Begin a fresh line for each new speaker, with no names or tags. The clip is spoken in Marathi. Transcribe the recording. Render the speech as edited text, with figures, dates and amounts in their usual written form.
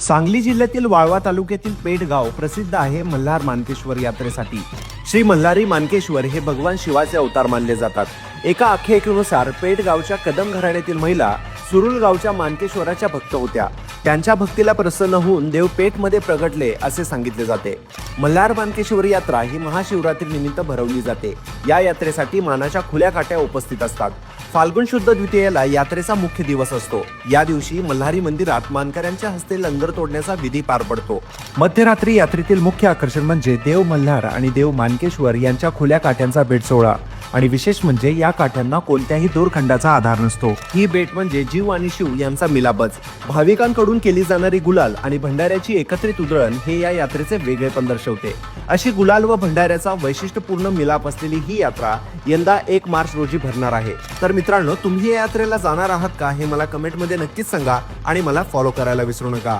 सांगली जिल्ह्यातील वाळवा तालुक्यातील पेठ गाव प्रसिद्ध आहे मल्हार मानकेश्वर यात्रेसाठी। श्री मल्हारी मानकेश्वर हे भगवान शिवाचे अवतार मानले जातात। एका आख्यायिकेनुसार पेठ गावच्या कदम घराण्यातील महिला सुरुल गावच्या मानकेश्वराच्या भक्त होत्या। त्यांच्या भक्तीला प्रसन्न होऊन देव पेठमध्ये प्रगटले असे सांगितले जाते। मल्हार मानकेश्वर यात्रा ही महाशिवरात्री निमित्त भरवली जाते। या यात्रेसाठी मानाच्या खुल्या काट्या उपस्थित असतात। फाल्गुन शुद्ध द्वितीयेला यात्रेचा मुख्य दिवस असतो। या दिवशी मल्हारी मंदिरात मानकऱ्यांच्या हस्ते लंगर तोडण्याचा विधी पार पडतो। मध्यरात्री यात्रेतील मुख्य आकर्षण म्हणजे देव मल्हार आणि देव मानकेश्वर यांच्या खुल्या काट्यांचा भेट सोहळा आणि विशेष म्हणजे या काठ्यांना कोणत्याही दोरखंडाचा आधार नसतो। ही भेट म्हणजे जीव आणि शिव यांचा मिलापच। भाविकांकडून केली जाणारी गुलाल आणि भंडाऱ्याची एकत्रित उधळण हे या यात्रेचे वेगळेपण दर्शवते। अशी गुलाल व भंडाऱ्याचा वैशिष्ट्यपूर्ण मिलाप असलेली ही यात्रा यंदा 1 मार्च रोजी भरणार आहे। तर मित्रांनो, तुम्ही या यात्रेला जाणार आहात का हे मला कमेंटमध्ये नक्कीच सांगा आणि मला फॉलो करायला विसरू नका।